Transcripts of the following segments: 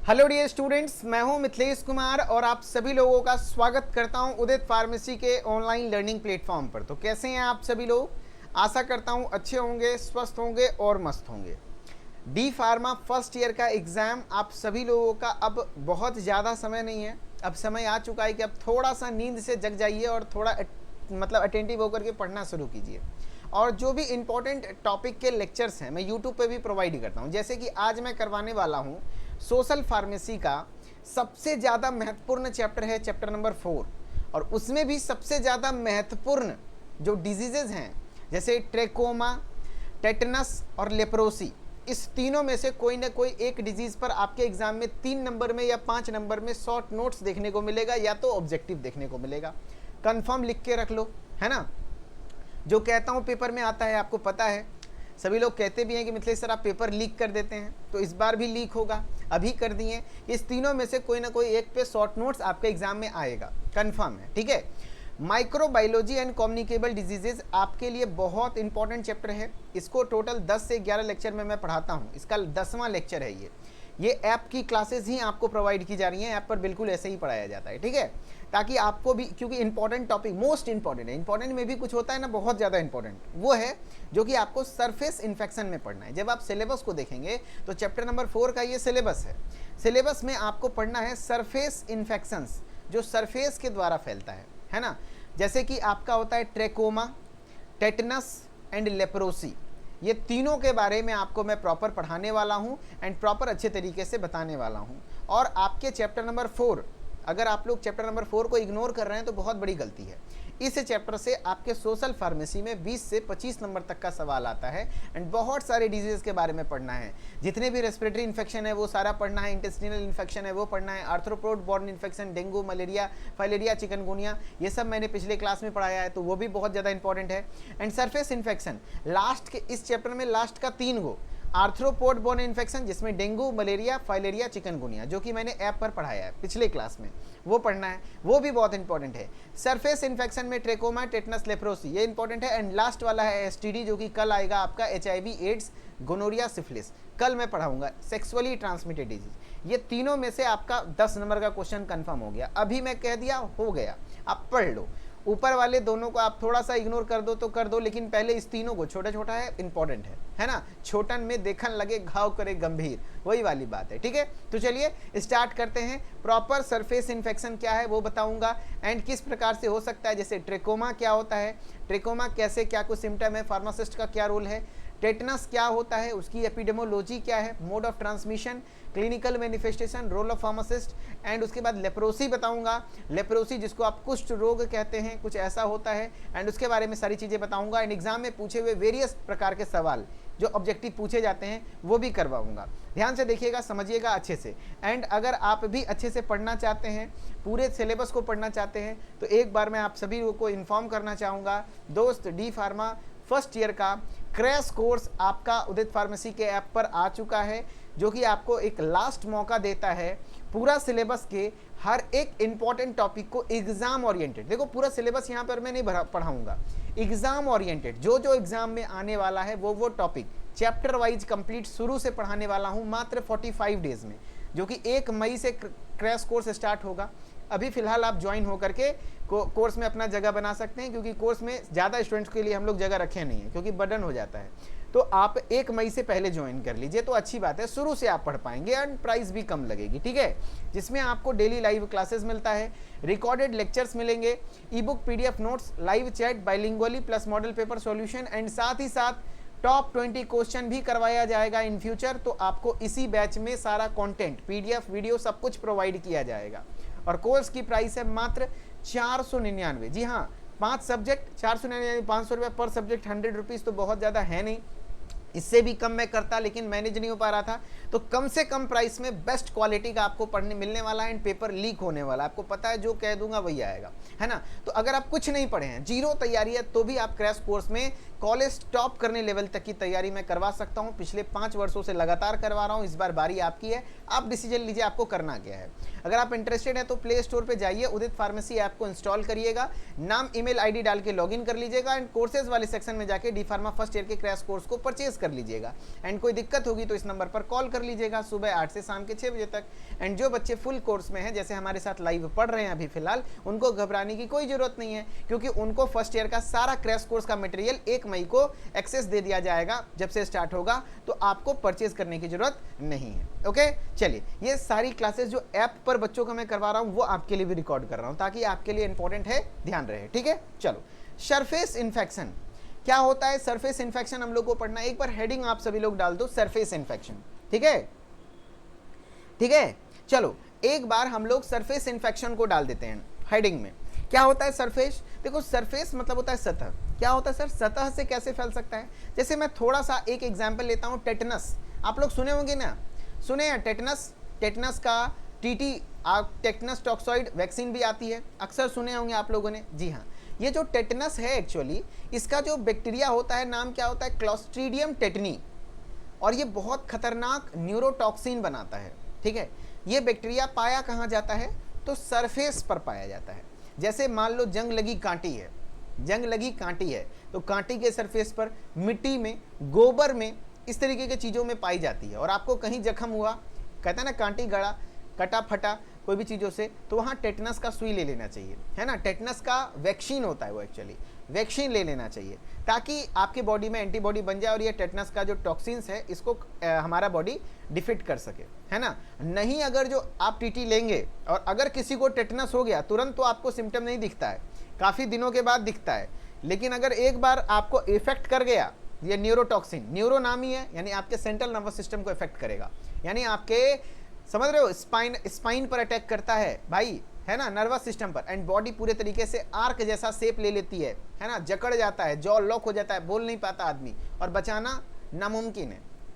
Hello dear students, मैं हूं मिथिलेश कुमार और आप सभी लोगों का स्वागत करता हूं उदित फार्मेसी के ऑनलाइन लर्निंग प्लेटफॉर्म पर। तो कैसे हैं आप सभी लोग? आशा करता हूं अच्छे होंगे, स्वस्थ होंगे और मस्त होंगे। डी फार्मा फर्स्ट ईयर का एग्ज़ाम आप सभी लोगों का अब बहुत ज़्यादा समय नहीं है। अब समय आ चुका है कि अब थोड़ा सा नींद से जग जाइए और थोड़ा अटेंटिव होकर के पढ़ना शुरू कीजिए। और जो भी इम्पोर्टेंट टॉपिक के लेक्चर्स हैं मैं यूट्यूब पे भी प्रोवाइड करता हूँ। जैसे कि आज मैं करवाने वाला हूँ सोशल फार्मेसी का सबसे ज़्यादा महत्वपूर्ण चैप्टर है चैप्टर नंबर 4, और उसमें भी सबसे ज़्यादा महत्वपूर्ण जो डिजीज़ेज़ हैं जैसे ट्रेकोमा, टेटनस और लेप्रोसी, इस तीनों में से कोई ना कोई एक डिजीज़ पर आपके एग्जाम में 3 नंबर में या 5 नंबर में शॉर्ट नोट्स देखने को मिलेगा या तो ऑब्जेक्टिव देखने को मिलेगा। कंफर्म लिख के रख लो, है ना। जो कहता हूँ पेपर में आता है, आपको पता है। सभी लोग कहते भी हैं कि मिथिलेश सर आप पेपर लीक कर देते हैं, तो इस बार भी लीक होगा। अभी कर दिए। इस तीनों में से कोई ना कोई एक पे शॉर्ट नोट्स आपके एग्जाम में आएगा, कंफर्म है, ठीक है। माइक्रोबायोलॉजी एंड कम्युनिकेबल डिजीजेज आपके लिए बहुत इंपॉर्टेंट चैप्टर है। इसको टोटल 10 से 11 लेक्चर में मैं पढ़ाता हूँ। इसका 10वां लेक्चर है ये ऐप की क्लासेस ही आपको प्रोवाइड की जा रही हैं। ऐप पर बिल्कुल ऐसे ही पढ़ाया जाता है, ठीक है, ताकि आपको भी, क्योंकि इंपॉर्टेंट टॉपिक मोस्ट इंपॉर्टेंट है। इंपॉर्टेंट में भी कुछ होता है ना, बहुत ज़्यादा इंपॉर्टेंट वो है जो कि आपको सरफेस इन्फेक्शन में पढ़ना है। जब आप सिलेबस को देखेंगे तो चैप्टर नंबर 4 का ये सिलेबस है। सिलेबस में आपको पढ़ना है सरफेस इन्फेक्शंस, जो सरफेस के द्वारा फैलता है ना। जैसे कि आपका होता है ट्रेकोमा, टेटनस एंड लेप्रोसी। ये तीनों के बारे में आपको मैं प्रॉपर पढ़ाने वाला हूँ एंड प्रॉपर अच्छे तरीके से बताने वाला हूँ। और आपके चैप्टर नंबर 4, अगर आप लोग चैप्टर नंबर 4 को इग्नोर कर रहे हैं तो बहुत बड़ी गलती है। इस चैप्टर से आपके सोशल फार्मेसी में 20 से 25 नंबर तक का सवाल आता है एंड बहुत सारे डिजीज़ के बारे में पढ़ना है। जितने भी रेस्पिरेटरी इन्फेक्शन है वो सारा पढ़ना है, इंटेस्टिनल इन्फेक्शन है वो पढ़ना है, arthropod born infection, dengue, malaria, filaria, chikungunya, ये सब मैंने पिछले क्लास में पढ़ाया है, तो वो भी बहुत ज़्यादा इंपॉर्टेंट है। एंड सरफेस इन्फेक्शन लास्ट के इस चैप्टर में लास्ट का 3 गो आर्थ्रोपोड बोन इन्फेक्शन, जिसमें डेंगू, मलेरिया, फाइलेरिया, चिकनगुनिया, जो कि मैंने ऐप पर पढ़ाया है पिछले क्लास में, वो पढ़ना है, वो भी बहुत इंपॉर्टेंट है। सरफेस इन्फेक्शन में ट्रेकोमा, टेटनस, लेप्रोसी, ये इंपॉर्टेंट है। एंड लास्ट वाला है एसटीडी, जो कि कल आएगा आपका, HIV, एड्स, गोनोरिया, सिफिलिस, कल मैं पढ़ाऊंगा। सेक्सुअली ट्रांसमिटेड डिजीज, ये तीनों में से आपका 10 नंबर का क्वेश्चन कंफर्म हो गया। अभी मैं कह दिया, हो गया, आप पढ़ लो। ऊपर वाले दोनों को आप थोड़ा सा इग्नोर कर दो तो कर दो, लेकिन पहले इस तीनों को, छोटा छोटा है, इंपॉर्टेंट है ना। छोटन में देखन लगे घाव करे गंभीर, वही वाली बात है, ठीक है। तो चलिए स्टार्ट करते हैं। प्रॉपर सरफेस इन्फेक्शन क्या है वो बताऊंगा एंड किस प्रकार से हो सकता है। जैसे ट्रेकोमा क्या होता है, ट्रेकोमा कैसे, क्या कुछ सिम्टम है, फार्मासिस्ट का क्या रोल है, टेटनस क्या होता है, उसकी एपिडेमोलॉजी क्या है, mode of transmission, clinical manifestation, role of pharmacist, and उसके बाद लेप्रोसी बताऊंगा। लेप्रोसी जिसको आप कुष्ठ रोग कहते हैं, कुछ ऐसा होता है, एंड उसके बारे में सारी चीज़ें बताऊंगा। एंड एग्जाम में पूछे हुए वेरियस प्रकार के सवाल जो ऑब्जेक्टिव पूछे जाते हैं वो भी करवाऊंगा। ध्यान से देखिएगा, समझिएगा अच्छे से। एंड अगर आप भी अच्छे से पढ़ना चाहते हैं, पूरे सिलेबस को पढ़ना चाहते हैं, तो एक बार मैं आप सभी लोगों को इन्फॉर्म करना चाहूँगा, दोस्त डी फार्मा फर्स्ट ईयर का क्रैश कोर्स आपका उदित फार्मेसी के ऐप पर आ चुका है, जो कि आपको एक लास्ट मौका देता है पूरा सिलेबस के हर एक इंपॉर्टेंट टॉपिक को एग्जाम ओरिएंटेड। देखो पूरा सिलेबस यहाँ पर मैं नहीं पढ़ाऊंगा, एग्जाम ओरिएंटेड जो जो एग्जाम में आने वाला है वो टॉपिक चैप्टर वाइज कंप्लीट शुरू से पढ़ाने वाला हूँ मात्र 45 डेज में, जो कि 1 मई से क्रैश कोर्स स्टार्ट होगा। अभी फिलहाल आप ज्वाइन होकर के कोर्स में अपना जगह बना सकते हैं, क्योंकि कोर्स में ज़्यादा स्टूडेंट्स के लिए हम लोग जगह रखे नहीं है, क्योंकि बर्डन हो जाता है। तो आप 1 मई से पहले ज्वाइन कर लीजिए तो अच्छी बात है, शुरू से आप पढ़ पाएंगे एंड प्राइस भी कम लगेगी, ठीक है। जिसमें आपको डेली लाइव क्लासेस मिलता है, रिकॉर्डेड लेक्चर्स मिलेंगे, e book, PDF notes, live chat, bilingually plus model paper solution, and साथ ही साथ टॉप 20 क्वेश्चन भी करवाया जाएगा इन फ्यूचर। तो आपको इसी बैच में सारा कंटेंट, PDF, वीडियो सब कुछ प्रोवाइड किया जाएगा। और कोर्स की प्राइस है मात्र 499। जी हाँ, 5 सब्जेक्ट 499, 500 रुपये पर सब्जेक्ट, 100 रुपीज़ तो बहुत ज़्यादा है नहीं, इससे भी कम मैं करता, लेकिन मैनेज नहीं हो पा रहा था। तो कम से कम प्राइस में बेस्ट क्वालिटी का आपको पढ़ने मिलने वाला है एंड पेपर लीक होने वाला है। आपको पता है जो कह दूंगा वही आएगा, है ना। तो अगर आप कुछ नहीं पढ़े हैं, जीरो तैयारी है, तो भी आप क्रैश कोर्स में कॉलेज टॉप करने लेवल तक की तैयारी मैं करवा सकता हूं। पिछले 5 वर्षों से लगातार करवा रहा हूं, इस बार बारी आपकी है, आप डिसीजन लीजिए आपको करना क्या है। अगर आप इंटरेस्टेड हैं तो प्ले स्टोर पे जाइए, उदित फार्मेसी ऐप को इंस्टॉल करिएगा, नाम, ईमेल, ID डाल के लॉगिन कर लीजिएगा एंड कोर्सेज वाले सेक्शन में जाके डी फार्मा फर्स्ट ईयर के क्रैश कोर्स को परचेज कर लीजिएगा। एंड कोई दिक्कत होगी तो इस नंबर पर कॉल कर लीजिएगा सुबह 8 से शाम के 6 बजे तक। एंड जो बच्चे फुल कोर्स में हैं, जैसे हमारे साथ लाइव पढ़ रहे हैं अभी फिलहाल, उनको घबराने की कोई ज़रूरत नहीं है, क्योंकि उनको फर्स्ट ईयर का सारा क्रैश कोर्स का मटेरियल 1 मई को एक्सेस दे दिया जाएगा। जब से स्टार्ट होगा तो आपको परचेज करने की ज़रूरत नहीं है। ओके, चलिए, ये सारी क्लासेस जो ऐप पर बच्चों का मैं करवा रहा हूँ वो आपके लिए भी रिकॉर्ड कर रहा हूँ, ताकि आपके लिए इंपॉर्टेंट है, ध्यान रहे। ठीक है, चलो, सरफेस इन्फेक्शन क्या होता है? सरफेस इन्फेक्शन हम लोग को पढ़ना है। एक बार हेडिंग आप सभी लोग डाल दो, सरफेस इन्फेक्शन। ठीक है, ठीक है, चलो एक बार हम लोग सरफेस इन्फेक्शन को डाल देते हैं हेडिंग में। क्या होता है सरफेस? देखो, सरफेस मतलब होता है सतह। क्या होता है सर? सतह से कैसे फैल सकता है? जैसे मैं थोड़ा सा एक एग्जाम्पल लेता हूँ, टेटनस। आप लोग सुने होंगे ना, सुने हैं टेटनस? टेटनस का टीटी, टेटनस टॉक्सॉइड वैक्सीन भी आती है, अक्सर सुने होंगे आप लोगों ने। जी हाँ, ये जो टेटनस है एक्चुअली, इसका जो बैक्टीरिया होता है, नाम क्या होता है? Clostridium tetani. और ये बहुत खतरनाक न्यूरोटॉक्सिन बनाता है। ठीक है, ये बैक्टीरिया पाया कहाँ जाता है? तो सरफेस पर पाया जाता है। जैसे मान लो जंग लगी कांटी है, जंग लगी कांटी है, तो कांटी के सरफेस पर, मिट्टी में, गोबर में, इस तरीके की चीज़ों में पाई जाती है। और आपको कहीं जख्म हुआ, कहता है ना कांटी गड़ा, कटा फटा कोई भी चीज़ों से, तो वहाँ टेटनस का सुई ले लेना चाहिए, है ना। टेटनस का वैक्सीन होता है वो, एक्चुअली वैक्सीन ले लेना चाहिए, ताकि आपके बॉडी में एंटीबॉडी बन जाए और ये टेटनस का जो टॉक्सिन्स है इसको हमारा बॉडी डिफीट कर सके, है ना। नहीं, अगर जो आप टीटी लेंगे और अगर किसी को टेटनस हो गया, तुरंत तो आपको सिम्टम नहीं दिखता है, काफ़ी दिनों के बाद दिखता है। लेकिन अगर एक बार आपको इफेक्ट कर गया, ये न्यूरोटॉक्सिन, न्यूरो नाम ही है, यानी आपके सेंट्रल नर्वस सिस्टम को इफेक्ट करेगा, यानी आपके, समझ रहे हो, स्पाइन पर अटैक करता है भाई, है ना, नर्वस सिस्टम पर। एंड बॉडी पूरे तरीके से आर्क जैसा शेप ले लेती है ना, जकड़ जाता है, जॉ लॉक हो जाता है, बोल नहीं पाता आदमी, और बचाना नामुमकिन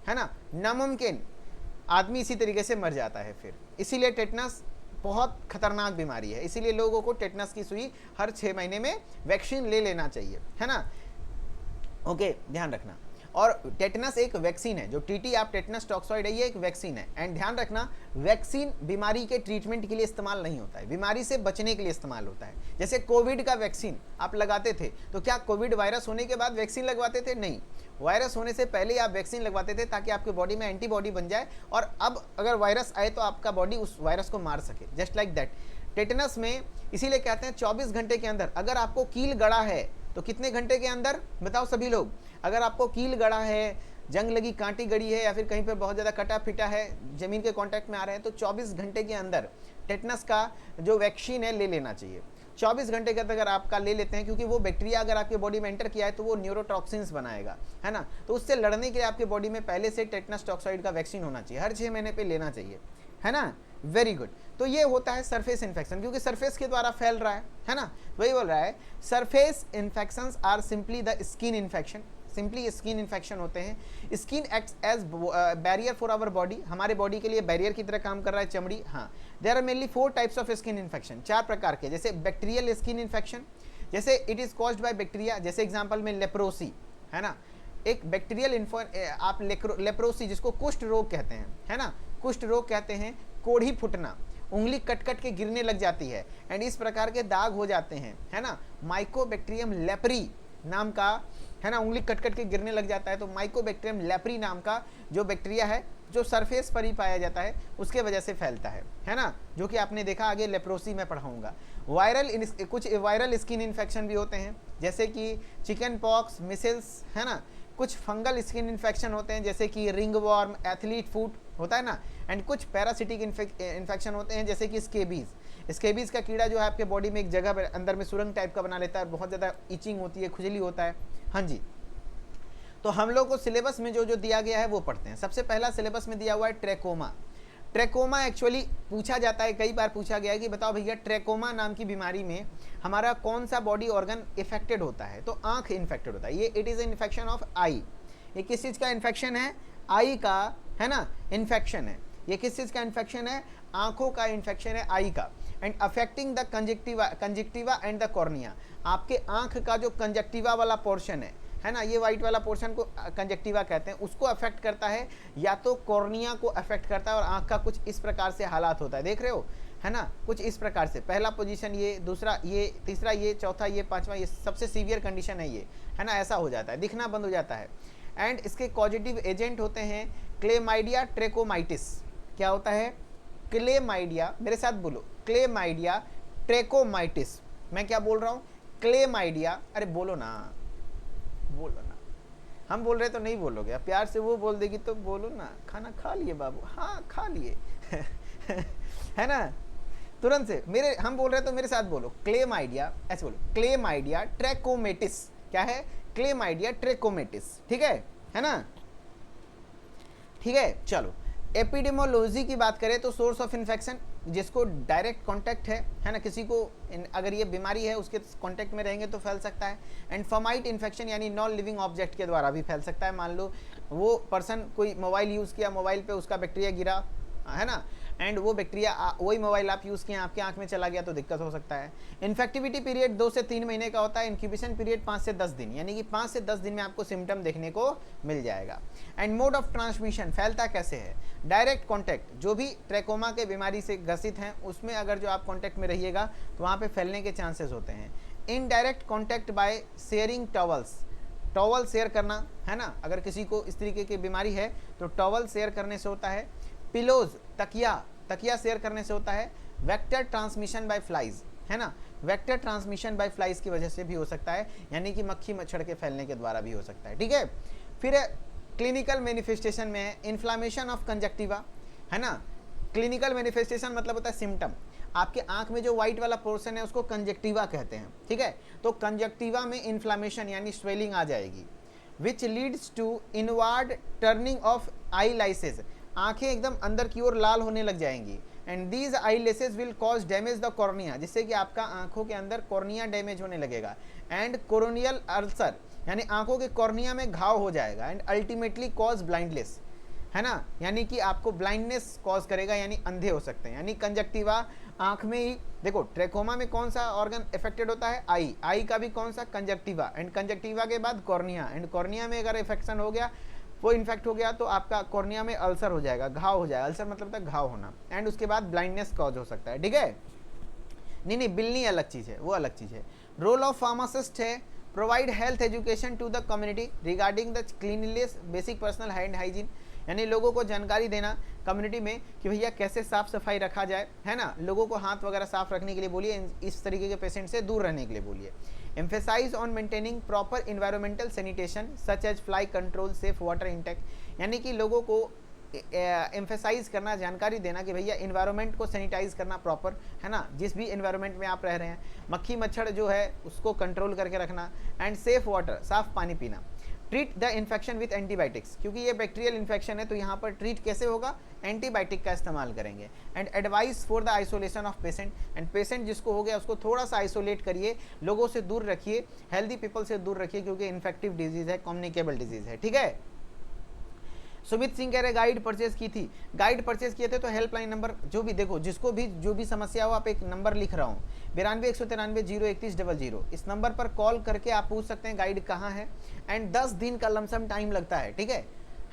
है ना, नामुमकिन। आदमी इसी तरीके से मर जाता है फिर। इसीलिए टेटनस बहुत खतरनाक बीमारी है, इसीलिए लोगों को टेटनस की सुई हर 6 महीने में वैक्सीन ले लेना चाहिए, है ना। ओके, ध्यान रखना। और टेटनस एक वैक्सीन है, जो टीटी आप टेटनस टॉक्सॉइड है, ये एक वैक्सीन है। एंड ध्यान रखना, वैक्सीन बीमारी के ट्रीटमेंट के लिए इस्तेमाल नहीं होता है, बीमारी से बचने के लिए इस्तेमाल होता है। जैसे कोविड का वैक्सीन आप लगाते थे, तो क्या कोविड वायरस होने के बाद वैक्सीन लगवाते थे? नहीं, वायरस होने से पहले आप वैक्सीन लगवाते थे, ताकि आपके बॉडी में एंटीबॉडी बन जाए, और अब अगर वायरस आए तो आपका बॉडी उस वायरस को मार सके। जस्ट लाइक दैट टेटनस में, इसीलिए कहते हैं 24 घंटे के अंदर, अगर आपको कील गड़ा है तो कितने घंटे के अंदर, बताओ सभी लोग? अगर आपको कील गड़ा है, जंग लगी कांटी गड़ी है, या फिर कहीं पर बहुत ज़्यादा कटा फिटा है, ज़मीन के कांटेक्ट में आ रहे हैं, तो 24 घंटे के अंदर टेटनस का जो वैक्सीन है ले लेना चाहिए। 24 घंटे के अंदर अगर आपका ले लेते हैं, क्योंकि वो बैक्टीरिया अगर आपके बॉडी में एंटर किया है तो वो न्यूरोटॉक्सिन्स बनाएगा, है ना। तो उससे लड़ने के लिए आपके बॉडी में पहले से टेटनस टॉक्सॉइड का वैक्सीन होना चाहिए, हर 6 महीने पे लेना चाहिए, है ना। Very good. तो ये होता है सरफेस इन्फेक्शन, क्योंकि सरफेस के द्वारा फैल रहा है ना, वही बोल रहा है। Surface infections are simply the skin infection, simply skin infection होते हैं। Skin acts as barrier for our body, हमारे बॉडी के लिए बैरियर की तरह काम कर रहा है चमड़ी। हाँ, there are mainly 4 types of skin infection, 4 प्रकार के। जैसे बैक्टीरियल स्किन इन्फेक्शन, जैसे it is caused by bacteria, जैसे एग्जांपल में लेप्रोसी, है ना, एक बैक्टीरियल आप लेप्रोसी, जिसको कुष्ठ रोग कहते हैं, है ना, कुष्ठ रोग कहते हैं। कोढ़ी फुटना, उंगली कट कट के गिरने लग जाती है, एंड इस प्रकार के दाग हो जाते हैं, है ना। माइकोबैक्टीरियम लेप्री नाम का, है ना, उंगली कट कट के गिरने लग जाता है, तो माइकोबैक्टीरियम लेप्री नाम का जो बैक्टीरिया है, जो सरफेस पर ही पाया जाता है, उसके वजह से फैलता है ना, जो कि आपने देखा, आगे लेप्रोसी में पढ़ाऊंगा। कुछ वायरल स्किन इन्फेक्शन भी होते हैं, जैसे कि चिकन पॉक्स, मिसल्स, है ना। कुछ फंगल स्किन इन्फेक्शन होते हैं, जैसे कि रिंग वॉर्म, एथलीट फुट होता है ना। एंड कुछ पैरासिटिक इन्फेक्शन होते हैं, जैसे कि स्केबीज। स्केबीज का कीड़ा जो है आपके बॉडी में एक जगह अंदर में सुरंग टाइप का बना लेता है, और बहुत ज़्यादा इचिंग होती है, खुजली होता है। हाँ जी, तो हम लोग को सिलेबस में जो जो दिया गया है वो पढ़ते हैं। सबसे पहला सिलेबस में दिया हुआ है ट्रैकोमा। ट्रैकोमा एक्चुअली पूछा जाता है, कई बार पूछा गया है कि बताओ भैया, ट्रैकोमा नाम की बीमारी में हमारा कौन सा बॉडी ऑर्गन इफेक्टेड होता है? तो आंख इन्फेक्टेड होता है। ये इट इज़ इन्फेक्शन ऑफ आई। ये किस चीज़ का इन्फेक्शन है? आई का, है ना, इन्फेक्शन है। ये किस चीज़ का इन्फेक्शन है? आंखों का इन्फेक्शन है, आई का। And affecting the conjunctiva and the cornea. आपके आंख का जो कंजक्टिवा वाला पोर्शन है ना, ये वाइट वाला पोर्शन को कंजक्टिवा कहते हैं, उसको अफेक्ट करता है, या तो कॉर्निया को अफेक्ट करता है, और आंख का कुछ इस प्रकार से हालात होता है, देख रहे हो, है ना, कुछ इस प्रकार से। पहला पोजीशन ये, दूसरा ये, तीसरा ये, चौथा ये, पांचवा ये, सबसे सीवियर कंडीशन है ये, है ना, ऐसा हो जाता है, दिखना बंद हो जाता है। एंड इसके कॉजेटिव एजेंट होते हैं क्लेमाइडिया ट्रेकोमाइटिस। क्या होता है? क्लेमाइडिया, मेरे साथ बोलो, क्लेमाइडिया ट्रेकोमाइटिस। मैं क्या बोल रहा हूँ? क्लेमाइडिया, अरे बोलो ना, बोलो ना, हम बोल रहे तो नहीं बोलोगे, प्यार से वो बोल देगी तो बोलो ना, खाना खा लिए बाबू? हाँ खा लिए है ना, तुरंत से मेरे हम बोल रहे तो मेरे साथ बोलो, क्लेमाइडिया, ऐसे बोलो, क्लेमाइडिया ट्रेकोमेटिस। क्या है? क्लेमाइडिया ट्रेकोमेटिस। ठीक है ना? ठीक है, चलो एपिडेमोलॉजी की बात करें तो सोर्स ऑफ इन्फेक्शन, जिसको डायरेक्ट कांटेक्ट है ना, किसी को अगर ये बीमारी है उसके कांटेक्ट में रहेंगे तो फैल सकता है। एंड फर्माइट इन्फेक्शन यानी नॉन लिविंग ऑब्जेक्ट के द्वारा भी फैल सकता है। मान लो वो पर्सन कोई मोबाइल यूज़ किया, मोबाइल पे उसका बैक्टीरिया गिरा, है ना, एंड वो बैक्टीरिया वही मोबाइल आप यूज़ किए आपके आंख में चला गया तो दिक्कत हो सकता है। इन्फेक्टिविटी पीरियड 2 से 3 महीने का होता है। इंक्यूबेशन पीरियड 5 से 10 दिन, यानी कि 5 से 10 दिन में आपको सिम्टम देखने को मिल जाएगा। एंड मोड ऑफ ट्रांसमिशन, फैलता कैसे है? डायरेक्ट कॉन्टैक्ट, जो भी ट्रैकोमा के बीमारी से ग्रसित हैं उसमें अगर जो आप कॉन्टैक्ट में रहिएगा तो वहाँ पर फैलने के चांसेस होते हैं। Indirect contact by sharing towels, towel share करना, है ना, अगर किसी को इस तरीके की बीमारी है तो टॉवल शेयर करने से होता है। पिलोज, तकिया शेयर करने से होता है। वेक्टर ट्रांसमिशन बाय फ्लाइज, है ना, वेक्टर ट्रांसमिशन बाय फ्लाइज की वजह से भी हो सकता है, यानी कि मक्खी मच्छर के फैलने के द्वारा भी हो सकता है। ठीक है, फिर क्लिनिकल मैनिफेस्टेशन में है इन्फ्लामेशन ऑफ कंजक्टिवा, है ना। क्लिनिकल मैनिफेस्टेशन मतलब होता है सिम्टम, आपके आंख में जो व्हाइट वाला पोर्शन है उसको कंजक्टिवा कहते हैं। ठीक है, तो कंजक्टिवा में इन्फ्लामेशन यानी स्वेलिंग आ जाएगी, which leads to inward turning of eyelashes, आंखें एकदम अंदर की ओर लाल होने लग जाएंगी। And these eyelashes will cause damage the cornea, जिससे कि आपका आंखों के अंदर कॉर्निया डैमेज होने लगेगा। एंड कोरोनियल अल्सर, यानी आंखों के कॉर्निया में घाव हो जाएगा। एंड अल्टीमेटली कॉज ब्लाइंडनेस, है ना, यानी कि आपको ब्लाइंडनेस कॉज करेगा, यानी अंधे हो सकते हैं। यानी कंजक्टिवा आंख में ही, देखो ट्रैकोमा में कौन सा ऑर्गन इफेक्टेड होता है? आई का भी कौन सा? कंजक्टिवा। एंड कंजक्टिवा के बाद कॉर्निया, एंड कॉर्निया में अगर इन्फेक्शन हो गया, वो इन्फेक्ट हो गया तो आपका कॉर्निया में अल्सर हो जाएगा, घाव हो जाएगा। अल्सर मतलब था घाव होना, एंड उसके बाद ब्लाइंडनेस कॉज हो सकता है। ठीक है, नहीं बिल्ली अलग चीज़ है, वो अलग चीज़ है। रोल ऑफ फार्मासिस्ट है provide health education to the community regarding the cleanliness, basic personal hand hygiene, यानी लोगों को जानकारी देना कम्युनिटी में कि भैया कैसे साफ सफाई रखा जाए, है ना, लोगों को हाथ वगैरह साफ रखने के लिए बोलिए, इस तरीके के पेशेंट से दूर रहने के लिए बोलिए। Emphasise on maintaining proper environmental sanitation such as fly control, safe water intake, यानी कि लोगों को एम्फेसाइज करना, जानकारी देना कि भैया इन्वायरमेंट को सैनिटाइज करना प्रॉपर, है ना, जिस भी इन्वायरमेंट में आप रह रहे हैं। मक्खी मच्छर जो है उसको कंट्रोल करके रखना। एंड सेफ वाटर, साफ पानी पीना। Treat the infection with antibiotics, क्योंकि ये बैक्टीरियल इन्फेक्शन है तो यहाँ पर ट्रीट कैसे होगा? एंटीबायोटिक का इस्तेमाल करेंगे। And advice for the isolation of patient, and patient जिसको हो गया उसको थोड़ा सा आइसोलेट करिए, लोगों से दूर रखिए, हेल्दी पीपल से दूर रखिए, क्योंकि इन्फेक्टिव डिजीज है, कम्युनिकेबल डिजीज है। ठीक है, सुमित सिंह कह रहे गाइड परचेज की थी, गाइड परचेज किए थे तो हेल्पलाइन नंबर, जो भी देखो जिसको भी जो भी समस्या हो, आप एक नंबर लिख रहा हूँ 92-193-03100, इस नंबर पर कॉल करके आप पूछ सकते हैं गाइड कहाँ है। एंड 10 दिन का लमसम टाइम लगता है। ठीक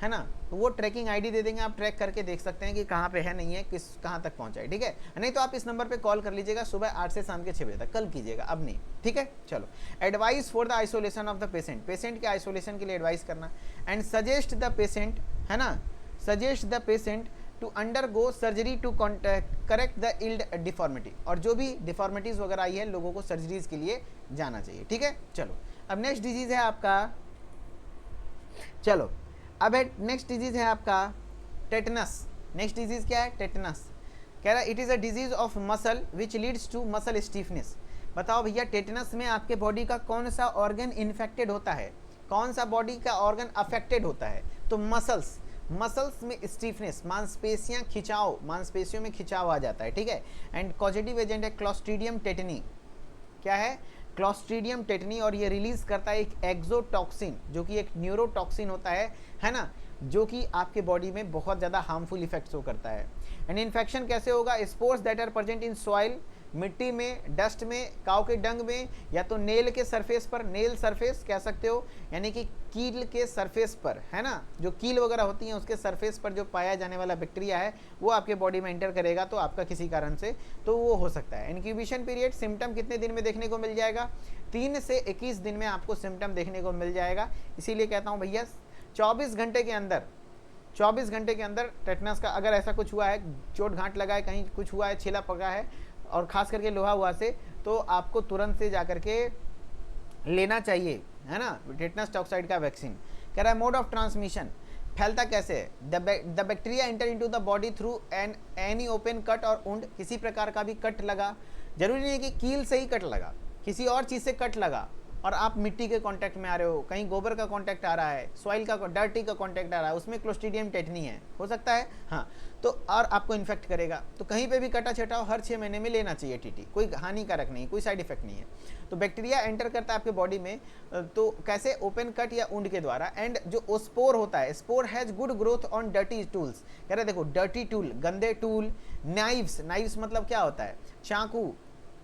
है ना, तो वो ट्रैकिंग आईडी दे देंगे, आप ट्रैक करके देख सकते हैं कि कहाँ पे है, नहीं है, किस कहाँ तक पहुँचा है। ठीक है, नहीं तो आप इस नंबर पे कॉल कर लीजिएगा, सुबह 8 से शाम के 6 बजे तक, कल कीजिएगा, अब नहीं। ठीक है, चलो advice for the isolation of the patient, patient के आइसोलेशन के लिए एडवाइस करना। एंड सजेस्ट द पेशेंट, है ना, suggest the patient to undergo surgery to correct the ill deformity, और जो भी डिफॉर्मिटीज़ वगैरह आई है लोगों को सर्जरीज के लिए जाना चाहिए। ठीक है, चलो अब नेक्स्ट डिजीज़ है आपका, चलो अब है नेक्स्ट डिजीज़ है आपका टेटनस। नेक्स्ट डिजीज़ क्या है? टेटनस। कह रहा है it is a disease of muscle which leads to muscle stiffness. बताओ भैया टेटनस में आपके बॉडी का कौन सा ऑर्गन इन्फेक्टेड होता है, कौन सा बॉडी का ऑर्गन अफेक्टेड होता है? तो मसल्स, मसल्स में स्टीफनेस, मांसपेशियां खिंचाव, मांसपेशियों में खिंचाव आ जाता है। ठीक है, एंड पॉजिटिव एजेंट है क्लोस्ट्रीडियम टेटनी। क्या है? क्लोस्ट्रीडियम टेटनी, और ये रिलीज करता है एक एक्सोटॉक्सिन, जो कि एक न्यूरोटॉक्सिन होता है ना, जो कि आपके बॉडी में बहुत ज़्यादा हार्मफुल इफेक्ट्स हो करता है। एंड इन्फेक्शन कैसे होगा? Spores that are present in soil, मिट्टी में, डस्ट में, काव के डंग में, या तो नेल के सरफेस पर, नेल सरफेस कह सकते हो, यानी कि कील के सरफेस पर, है ना, जो कील वगैरह होती हैं उसके सरफेस पर जो पाया जाने वाला बैक्टीरिया है वो आपके बॉडी में एंटर करेगा तो आपका किसी कारण से तो वो हो सकता है। इंक्यूबेशन पीरियड, सिम्टम कितने दिन में देखने को मिल जाएगा? 3 से 21 दिन में आपको सिम्टम देखने को मिल जाएगा। इसीलिए कहता हूँ भैया 24 घंटे के अंदर 24 घंटे के अंदर टेटनस का अगर ऐसा कुछ हुआ है, चोट घाट लगा है, कहीं कुछ हुआ है, छीला पका है और खास करके लोहा हुआ से, तो आपको तुरंत से जाकर के लेना चाहिए, है ना, टेटनस टॉक्साइड का वैक्सीन। कह रहा है मोड ऑफ ट्रांसमिशन, फैलता कैसे है? The bacteria enter into the body through any open cut और वुंड, किसी प्रकार का भी कट लगा, जरूरी नहीं है कि कील से ही कट लगा, किसी और चीज़ से कट लगा और आप मिट्टी के कांटेक्ट में आ रहे हो, कहीं गोबर का कांटेक्ट आ रहा है, सॉइल का डर्टी का कांटेक्ट आ रहा है, उसमें क्लोस्ट्रीडियम टेटनी है, हो सकता है, हाँ, तो और आपको इन्फेक्ट करेगा। तो कहीं पे भी कटा छटाओ हर 6 महीने में लेना चाहिए टीटी, कोई हानिकारक नहीं, कोई साइड इफेक्ट नहीं है। तो बैक्टीरिया एंटर करता है आपके बॉडी में, तो कैसे? ओपन कट या वुंड के द्वारा। एंड जो स्पोर होता है, spore has good growth on dirty tools. कह रहे देखो डर्टी टूल, गंदे टूल, नाइव्स, नाइव्स मतलब क्या होता है? चाकू,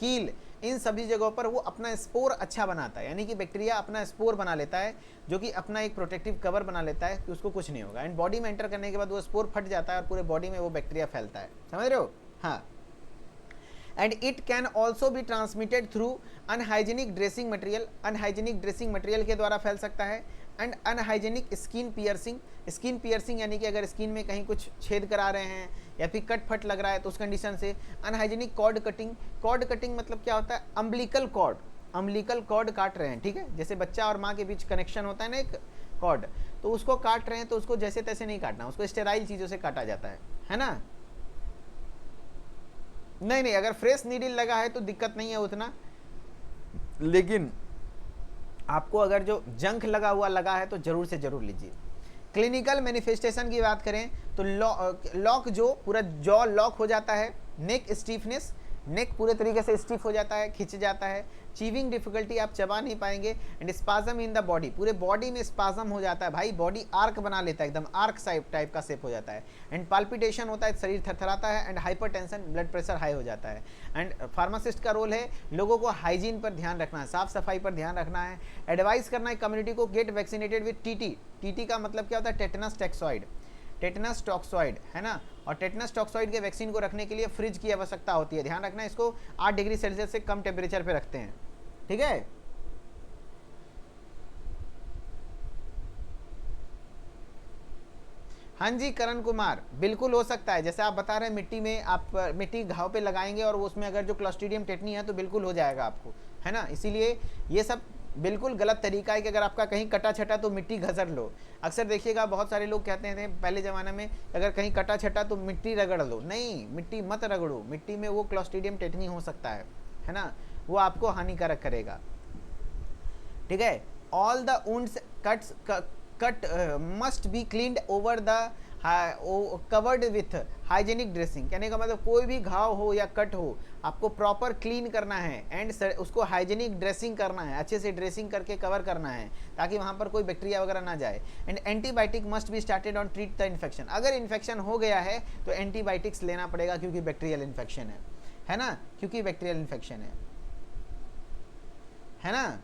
कील, इन सभी जगहों पर वो अपना स्पोर अच्छा बनाता है, यानी कि बैक्टीरिया अपना स्पोर बना लेता है, जो कि अपना एक प्रोटेक्टिव कवर बना लेता है कि उसको कुछ नहीं होगा। एंड बॉडी में एंटर करने के बाद वो स्पोर फट जाता है और पूरे बॉडी में वो बैक्टीरिया फैलता है, समझ रहे हो? हाँ। And it can also be transmitted through unhygienic dressing material, unhygienic dressing material के द्वारा फैल सकता है। And unhygienic skin piercing, skin piercing यानी कि अगर स्किन में कहीं कुछ छेद करा रहे हैं या फिर कट फट लग रहा है तो उस कंडीशन से। Unhygienic cord cutting, cord cutting मतलब क्या होता है? अम्बिलिकल कॉर्ड, अम्बिलिकल कॉर्ड काट रहे हैं, ठीक है, जैसे बच्चा और माँ के बीच कनेक्शन होता है ना एक कॉर्ड, तो उसको काट रहे हैं, तो उसको जैसे तैसे नहीं काटना, उसको स्टेराइल चीज़ों से काटा जाता है ना। नहीं, अगर फ्रेश नीडल लगा है तो दिक्कत नहीं है उतना, लेकिन आपको अगर जो जंक लगा है तो जरूर से जरूर लीजिए। क्लिनिकल मैनिफेस्टेशन की बात करें तो लॉक, जो पूरा जॉ लॉक हो जाता है, नेक स्टीफनेस, नेक पूरे तरीके से स्टिफ हो जाता है, खिंच जाता है, चीविंग डिफिकल्टी, आप चबा नहीं पाएंगे। And spasm in the body, पूरे बॉडी में स्पाजम हो जाता है भाई, बॉडी आर्क बना लेता है, एकदम आर्क टाइप का शेप हो जाता है। एंड पाल्पिटेशन होता है, शरीर थरथराता है। And hypertension, blood pressure high हो जाता है। एंड फार्मासिस्ट का रोल है लोगों को हाइजीन पर ध्यान रखना है, साफ सफाई पर ध्यान रखना है, एडवाइस करना है कम्युनिटी को get vaccinated with TT. TT का मतलब क्या होता है? टेटनस टॉक्सॉइड, टेटनस टॉक्सॉइड, है ना। और टेटनस टॉक्सॉइड के वैक्सीन को रखने के लिए फ्रिज की आवश्यकता होती है, ध्यान रखना है, इसको 8 डिग्री सेल्सियस से कम टेम्परेचर पे रखते हैं, ठीक है। हाँ जी करण कुमार, बिल्कुल हो सकता है, जैसे आप बता रहे हैं मिट्टी में, आप मिट्टी घाव पे लगाएंगे और उसमें अगर जो क्लॉस्ट्रीडियम टेटनी है तो बिल्कुल हो जाएगा आपको, है ना। इसीलिए ये सब बिल्कुल गलत तरीका है कि अगर आपका कहीं कटा छटा तो मिट्टी घसर लो। अक्सर देखिएगा बहुत सारे लोग कहते थे पहले ज़माने में, अगर कहीं कटा छटा तो मिट्टी रगड़ लो, नहीं, मिट्टी मत रगड़ो, मिट्टी में वो क्लॉस्ट्रीडियम टेटनी हो सकता है ना, वो आपको हानिकारक करेगा, ठीक है। All the wounds cut must be cleaned over the covered with hygienic dressing, कहने का मतलब कोई भी घाव हो या कट हो आपको प्रॉपर क्लीन करना है एंड उसको हाइजेनिक ड्रेसिंग करना है, अच्छे से ड्रेसिंग करके कवर करना है ताकि वहाँ पर कोई बैक्टीरिया वगैरह ना जाए। And antibiotic must be started on treat the infection, अगर इन्फेक्शन हो गया है तो एंटीबायोटिक्स लेना पड़ेगा क्योंकि बैक्टीरियल इन्फेक्शन है ना, क्योंकि बैक्टीरियल इन्फेक्शन है ना।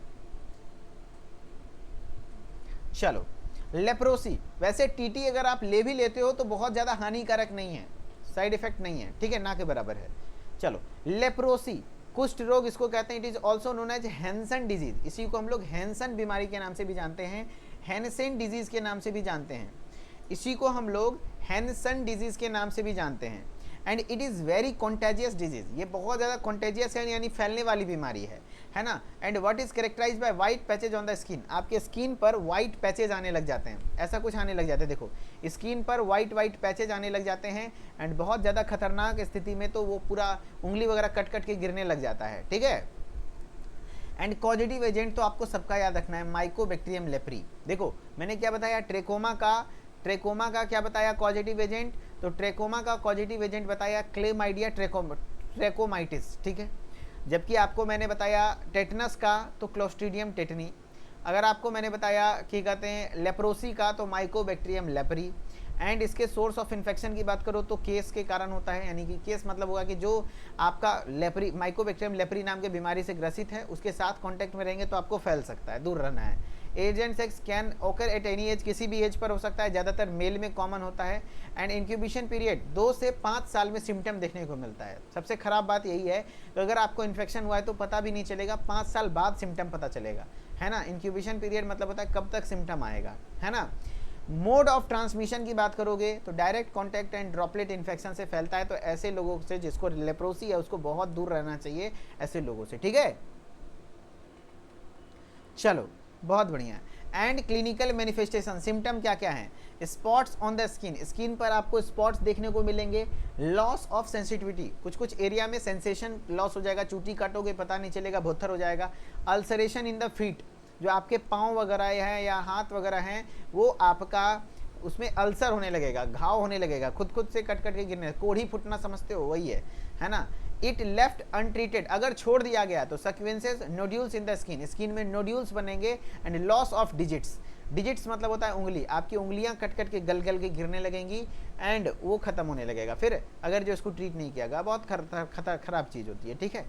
चलो लेप्रोसी, वैसे टीटी अगर आप ले भी लेते हो तो बहुत ज़्यादा हानिकारक नहीं है, साइड इफेक्ट नहीं है, ठीक है, ना के बराबर है। चलो लेप्रोसी, कुष्ठ रोग इसको कहते हैं, it is also known as Hansen disease, इसी को हम लोग हैंसन बीमारी के नाम से भी जानते हैं, हैंसन डिजीज के नाम से भी जानते हैं, इसी को हम लोग हैंसन डिजीज के नाम से भी जानते हैं। And it is very contagious disease, ये बहुत ज़्यादा कॉन्टेजियस है, यानी फैलने वाली बीमारी है ना। And what is characterize by white patches on the skin, आपके स्किन पर वाइट पैचेज आने लग जाते हैं, ऐसा कुछ आने लग जाते हैं, देखो स्किन पर वाइट पैचेज आने लग जाते हैं। एंड बहुत ज़्यादा खतरनाक स्थिति में तो वो पूरा उंगली वगैरह कट के गिरने लग जाता है, ठीक है। एंड कॉजेटिव एजेंट तो आपको सबका याद रखना है, माइकोबैक्टीरियम लेप्री। देखो मैंने क्या बताया, ट्रेकोमा का क्या बताया कॉजेटिव एजेंट, तो ट्रेकोमा का पॉजिटिव एजेंट बताया क्लेमाइडिया ट्रेकोमाइटिस, ठीक है। जबकि आपको मैंने बताया टेटनस का तो क्लोस्ट्रीडियम टेटनी, अगर आपको मैंने बताया कि कहते हैं लेप्रोसी का तो माइकोबैक्टीरियम लेप्री। एंड इसके सोर्स ऑफ इन्फेक्शन की बात करो तो केस के कारण होता है, यानी कि केस मतलब होगा कि जो आपका लेप्री माइकोबैक्टीरियम लेप्री नाम के बीमारी से ग्रसित है उसके साथ कांटेक्ट में रहेंगे तो आपको फैल सकता है, दूर रहना है। एज एंड सेक्स कैन ओकर एट एनी एज, किसी भी एज पर हो सकता है, ज़्यादातर मेल में कॉमन होता है। एंड इंक्यूबेशन पीरियड 2 से 5 साल में सिम्टम देखने को मिलता है। सबसे ख़राब बात यही है तो अगर आपको इन्फेक्शन हुआ है तो पता भी नहीं चलेगा, 5 साल बाद सिम्टम पता चलेगा, है ना। इंक्यूबेशन पीरियड मतलब होता है कब तक सिम्टम आएगा, है ना। मोड ऑफ ट्रांसमिशन की बात करोगे तो direct contact and droplet infection से फैलता है, तो ऐसे लोगों से जिसको लेप्रोसी है उसको बहुत दूर रहना चाहिए ऐसे लोगों से, ठीक है। चलो बहुत बढ़िया। एंड क्लिनिकल मैनिफेस्टेशन, सिम्टम क्या क्या हैं? Spots on the skin, skin पर आपको स्पॉट्स देखने को मिलेंगे। लॉस ऑफ सेंसिटिविटी, कुछ कुछ एरिया में सेंसेशन लॉस हो जाएगा, चूटी काटोगे पता नहीं चलेगा, भोथर हो जाएगा। अल्सरेशन इन द फीट, जो आपके पाँव वगैरह हैं या हाथ वगैरह हैं वो आपका उसमें अल्सर होने लगेगा, घाव होने लगेगा, खुद से कट कट के गिरने, कोढ़ी फुटना समझते हो वही है ना। इट लेफ्ट अनट्रीटेड, अगर छोड़ दिया गया तो sequences nodules in the skin, skin में नोड्यूल्स बनेंगे। And loss of digits, digits मतलब होता है उंगली, आपकी उंगलियां कट कट के गल गल के गिरने लगेंगी एंड वो खत्म होने लगेगा फिर अगर जो इसको ट्रीट नहीं किया गया, बहुत खराब चीज़ होती है, ठीक है।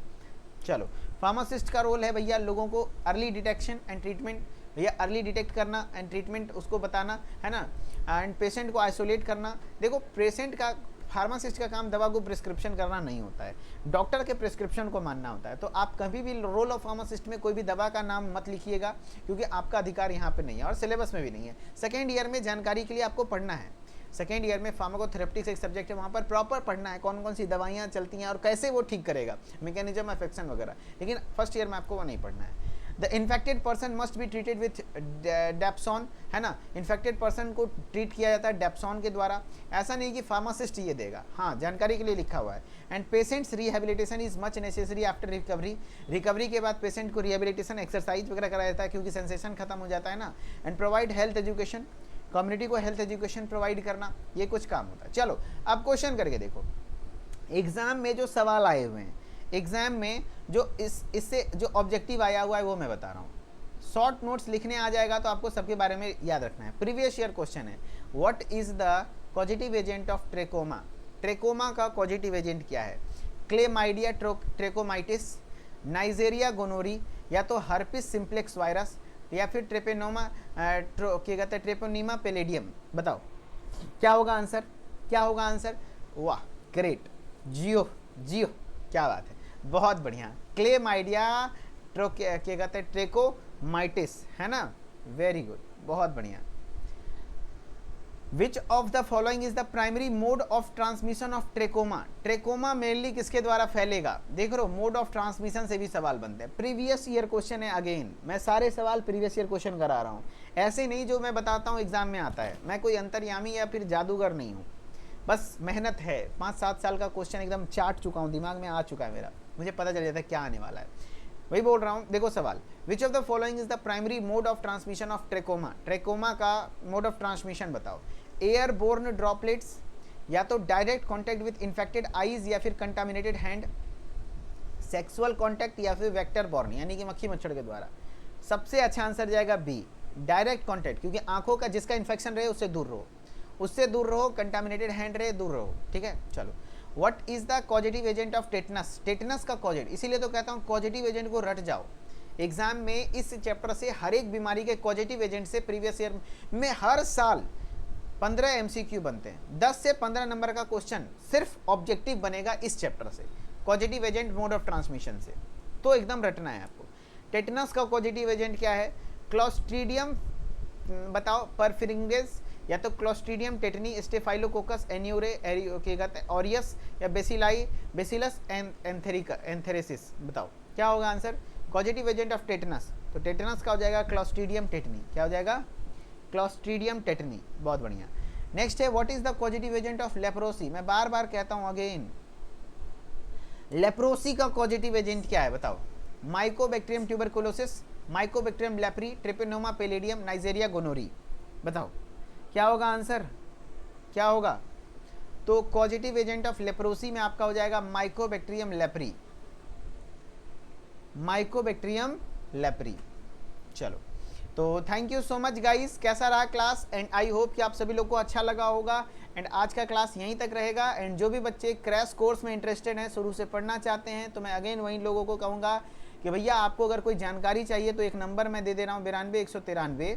चलो फार्मासिस्ट का रोल है भैया लोगों को अर्ली डिटेक्शन एंड ट्रीटमेंट, भैया अर्ली डिटेक्ट करना एंड ट्रीटमेंट उसको बताना है ना, एंड पेशेंट को आइसोलेट करना। देखो पेशेंट का, फार्मासिस्ट का काम दवा को प्रिस्क्रिप्शन करना नहीं होता है, डॉक्टर के प्रिस्क्रिप्शन को मानना होता है। तो आप कभी भी रोल ऑफ फार्मासिस्ट में कोई भी दवा का नाम मत लिखिएगा, क्योंकि आपका अधिकार यहाँ पे नहीं है और सिलेबस में भी नहीं है। सेकेंड ईयर में जानकारी के लिए आपको पढ़ना है, सेकेंड ईयर में फार्माकोथेरेपिटिक्स एक सब्जेक्ट है, वहाँ पर प्रॉपर पढ़ना है कौन कौन सी दवाइयाँ चलती हैं और कैसे वो ठीक करेगा, मैकेनिज्म अफेक्शन वगैरह, लेकिन फर्स्ट ईयर में आपको वो नहीं पढ़ना है। The infected person must be treated with डेप्सॉन, है ना, इन्फेक्टेड पर्सन को ट्रीट किया जाता है डेप्सॉन के द्वारा, ऐसा नहीं कि फार्मासिस्ट ये देगा, हाँ जानकारी के लिए लिखा हुआ है। And patients rehabilitation is much necessary after recovery, recovery के बाद पेशेंट को रिहेबिलिटेशन एक्सरसाइज वगैरह कराया जाता है क्योंकि सेंसेशन खत्म हो जाता है ना। And provide health education, community को हेल्थ एजुकेशन प्रोवाइड करना, ये कुछ काम होता है। चलो अब क्वेश्चन करके देखो, एग्जाम में जो सवाल आए हुए हैं, एग्जाम में जो इससे जो ऑब्जेक्टिव आया हुआ है वो मैं बता रहा हूँ। शॉर्ट नोट्स लिखने आ जाएगा तो आपको सबके बारे में याद रखना है। प्रीवियस ईयर क्वेश्चन है, what is the causative agent of trachoma, trachoma का कॉजेटिव एजेंट क्या है? क्लेमाइडिया ट्रेकोमाइटिस, नाइजेरिया गोनोरी, या तो हर्पिस सिम्प्लेक्स वायरस, या फिर ट्रेपेनोमा क्या कहते हैं ट्रेपोनीमा पेलेडियम। बताओ क्या होगा आंसर, क्या होगा आंसर? वाह ग्रेट, जियो जियो, क्या बात है, बहुत बढ़िया। क्लेमाइडिया क्या कहते हैं ट्रेकोमाइटिस, है ना, वेरी गुड, बहुत बढ़िया। Which of the following is the primary mode of transmission of trachoma, trachoma mainly किसके द्वारा फैलेगा? देख लो मोड ऑफ ट्रांसमिशन से भी सवाल बनते हैं, प्रीवियस ईयर क्वेश्चन है, अगेन मैं सारे सवाल प्रीवियस ईयर क्वेश्चन करा रहा हूँ, ऐसे नहीं जो मैं बताता हूँ एग्जाम में आता है, मैं कोई अंतर्यामी या फिर जादूगर नहीं हूँ, बस मेहनत है, 5-7 साल का क्वेश्चन एकदम चाट चुका हूँ, दिमाग में आ चुका है मेरा, मुझे पता चल जाता है क्या आने वाला है, वही बोल रहा हूँ। देखो सवाल, which of the following is the primary mode of transmission of trachoma, trachoma का मोड ऑफ ट्रांसमिशन बताओ। एयरबोर्न ड्रॉपलेट्स, या तो direct contact with infected eyes या फिर कंटामिनेटेड हैंड, सेक्सुअल कॉन्टैक्ट या फिर वेक्टर बॉर्न यानी कि मक्खी मच्छर के द्वारा। सबसे अच्छा आंसर जाएगा बी, डायरेक्ट कॉन्टैक्ट, क्योंकि आंखों का जिसका इन्फेक्शन रहे उससे दूर रहो, उससे दूर रहो, कंटामिनेटेड हैंड रहे दूर रहो, ठीक है। चलो what is the causative agent of tetanus, tetanus का कॉजेट, इसीलिए तो कहता हूँ कॉजेटिव एजेंट को रट जाओ, एग्जाम में इस चैप्टर से हर एक बीमारी के कॉजेटिव एजेंट से प्रीवियस ईयर में हर साल 15 MCQ बनते हैं, 10 से 15 नंबर का क्वेश्चन सिर्फ ऑब्जेक्टिव बनेगा इस चैप्टर से, causative agent mode of transmission से, तो एकदम रटना है आपको। टेटनस का पॉजिटिव एजेंट क्या है? क्लोस्ट्रीडियम बताओ परफिरिंगेस, या तो क्लोस्ट्रीडियम टेटनी, स्टेफाइलोकोकस एन्यूरे ऑरियस, या बेसिलस एंथेरेसिस। बताओ क्या होगा answer? Positive agent of tetanus, तो टेटनस का हो जाएगा क्लोस्ट्रीडियम टेटनी। क्या हो जाएगा? Clostridium tetani. बहुत बढ़िया। नेक्स्ट है what is the positive agent of leprosy. मैं बार बार कहता हूं अगेन, लेप्रोसी का पॉजिटिव एजेंट क्या है बताओ? Mycobacterium tuberculosis, mycobacterium leprae, treponema pallidum, neisseria gonorrhoeae. बताओ क्या होगा आंसर? क्या होगा? तो पॉजिटिव एजेंट ऑफ लेप्रोसी में आपका हो जाएगा माइकोबैक्टीरियम लेप्री, माइकोबैक्टीरियम लेप्री। चलो तो thank you so much guys. कैसा रहा क्लास? एंड आई होप कि आप सभी लोग को अच्छा लगा होगा। एंड आज का क्लास यहीं तक रहेगा। एंड जो भी बच्चे क्रैश कोर्स में इंटरेस्टेड हैं, शुरू से पढ़ना चाहते हैं, तो मैं अगेन वहीं लोगों को कहूँगा कि भैया आपको अगर कोई जानकारी चाहिए तो एक नंबर मैं दे रहा हूँ 92 193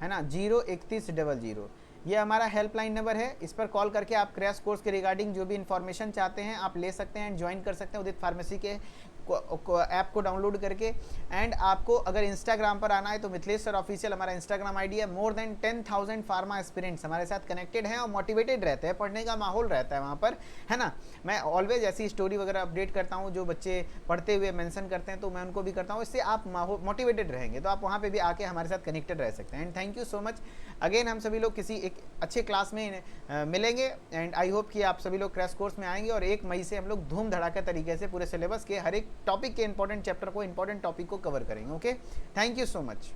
है ना 03100। ये हमारा हेल्पलाइन नंबर है, इस पर कॉल करके आप क्रैश कोर्स के रिगार्डिंग जो भी इन्फॉर्मेशन चाहते हैं आप ले सकते हैं एंड ज्वाइन कर सकते हैं उदित फार्मेसी के ऐप को डाउनलोड करके। एंड आपको अगर इंस्टाग्राम पर आना है तो मिथिलेश सर ऑफिशियल हमारा इंस्टाग्राम आईडी है। मोर देन 10,000 फार्मा एस्पिरेंट्स हमारे साथ कनेक्टेड हैं और मोटिवेटेड रहते हैं, पढ़ने का माहौल रहता है वहाँ पर, है ना। मैं ऑलवेज ऐसी स्टोरी वगैरह अपडेट करता हूँ जो बच्चे पढ़ते हुए मेंशन करते हैं, तो मैं उनको भी करता हूँ, इससे आप मोटिवेटेड रहेंगे, तो आप वहाँ पे भी आके हमारे साथ कनेक्टेड रह सकते हैं। And thank you so much again, हम सभी लोग किसी एक अच्छे क्लास में मिलेंगे एंड आई होप कि आप सभी लोग क्रैश कोर्स में आएंगे और 1 मई से हम लोग धूम धड़ाका तरीके से पूरे सिलेबस के हर एक टॉपिक के इंपॉर्टेंट चैप्टर को, इंपॉर्टेंट टॉपिक को कवर करेंगे। Okay, thank you so much.